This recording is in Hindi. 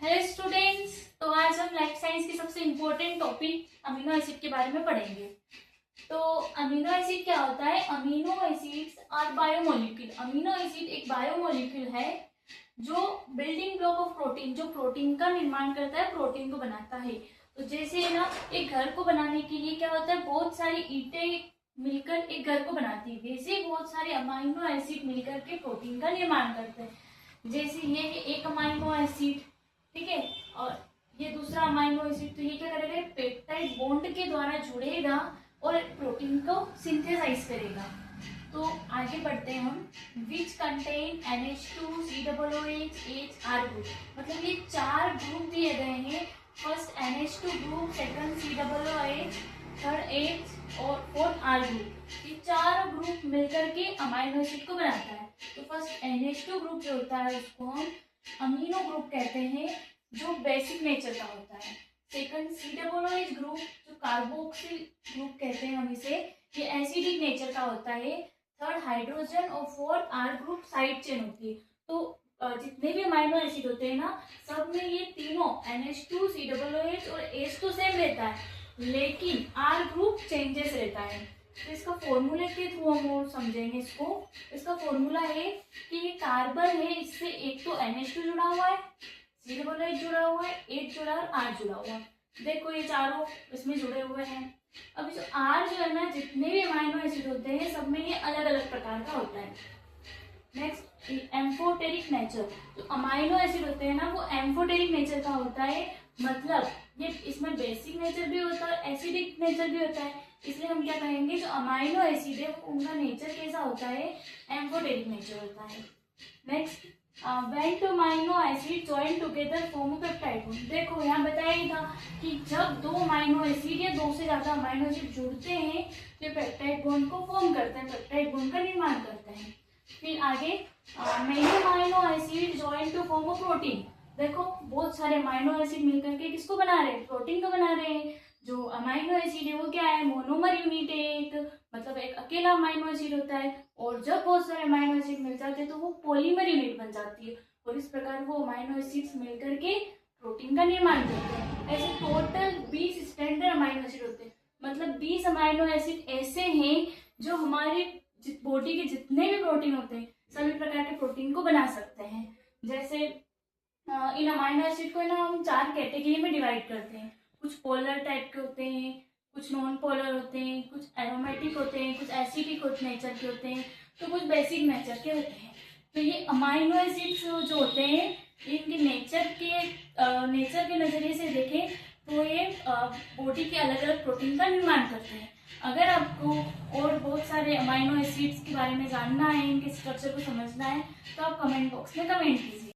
हेलो स्टूडेंट्स, तो आज हम लाइफ साइंस की सबसे इम्पोर्टेंट टॉपिक अमीनो एसिड के बारे में पढ़ेंगे। तो अमीनो एसिड क्या होता है? Amino acids are biomolecule. Amino acid एक बायोमोलिक्यूल है जो बिल्डिंग ब्लॉक ऑफ प्रोटीन, जो प्रोटीन का निर्माण करता है, प्रोटीन को बनाता है। तो जैसे ना एक घर को बनाने के लिए क्या होता है, बहुत सारी ईंटें मिलकर एक घर को बनाती है, वैसे बहुत सारे अमीनो एसिड मिलकर के प्रोटीन का निर्माण करते हैं। जैसे ये एक अमीनो एसिड, ठीक है, और ये दूसरा अमीनो एसिड, तो ये क्या करेगा, पेप्टाइड बॉन्ड के द्वारा जुड़ेगा और प्रोटीन को सिंथेसाइज करेगा। तो आगे बढ़ते हैं हम। Which contain NH2 COOH HR group, मतलब ये चार ग्रुप दिए गए हैं। First NH2 group, second COOH, third H और फोर्थ R ग्रुप। ये चार ग्रुप मिलकर के अमीनो एसिड को बनाता है। तो फर्स्ट NH2 ग्रुप जो होता है उसको हम अमीनो ग्रुप कहते हैं, जो बेसिक नेचर का होता है। सेकंड COOH ग्रुप, जो कार्बोक्सिल ग्रुप कहते हैं हम इसे, ये एसिडिक नेचर का होता है। थर्ड हाइड्रोजन और fourth R group side chain होती है। तो जितने भी अमीनो एसिड होते हैं ना, सब में ये तीनों NH2 COOH और H तो सेम रहता है, लेकिन R ग्रुप चेंजेस रहता है। तो इसका फॉर्मूले के थ्रू हम और समझेंगे इसको। इसका फॉर्मूला है कि ये कार्बन है, इससे एक तो NH2 जुड़ा हुआ है, COOH जुड़ा हुआ है, H जुड़ा है और R जुड़ा हुआ है। देखो ये चारों इसमें जुड़े हुए हैं। अब जो R जो है ना, जितने भी अमीनो एसिड होते हैं सब में ये अलग अलग प्रकार का होता है। Next, amphoteric nature. जो अमीनो एसिड होते हैं ना, वो एम्फोटेरिक नेचर का होता है, मतलब ये इसमें बेसिक नेचर भी होता है, एसिडिक नेचर भी होता है। इसलिए हम क्या कहेंगे, जो अमीनो एसिड है उनका नेचर कैसा होता है, एम्फोटेरिक नेचर होता है। Next, when to amino acid join together form peptide bond. देखो यहाँ बताया ही था कि जब दो अमीनो एसिड या दो से ज्यादा अमीनो एसिड जुड़ते हैं तो पेप्टाइड बॉन्ड को फॉर्म करते हैं, पेप्टाइड बॉन्ड का निर्माण करते हैं। फिर आगे, many amino acid join to form a protein. देखो बहुत सारे अमीनो एसिड मिलकर के किसको बना रहे हैं, प्रोटीन को बना रहे हैं। जो अमीनो एसिड है वो क्या है, मोनोमर यूनिट है एक, मतलब एक अकेला अमीनो एसिड होता है। और जब बहुत सारे अमीनो एसिड मिल जाते हैं तो वो पॉलीमर यूनिट बन जाती है, और इस प्रकार वो अमीनो एसिड्स मिलकर के प्रोटीन का निर्माण करते हैं। ऐसे टोटल 20 स्टैंडर्ड अमीनो एसिड होते हैं, मतलब 20 अमीनो एसिड ऐसे हैं जो हमारे बॉडी के जितने भी प्रोटीन होते हैं सभी प्रकार के प्रोटीन को बना सकते हैं। जैसे इन अमीनो एसिड को ना हम 4 कैटेगरी में डिवाइड करते हैं। कुछ पोलर टाइप के होते हैं, कुछ नॉन पोलर होते हैं, कुछ एरोमेटिक होते हैं, कुछ एसिडिक नेचर के होते हैं, तो कुछ बेसिक नेचर के होते हैं। तो ये अमीनो एसिड्स जो होते हैं, इनके नेचर के नजरिए से देखें तो ये बॉडी के अलग अलग प्रोटीन का निर्माण करते हैं। अगर आपको और बहुत सारे अमीनो एसिड्स के बारे में जानना है, इनके स्ट्रक्चर को समझना है, तो आप कमेंट बॉक्स में कमेंट कीजिए।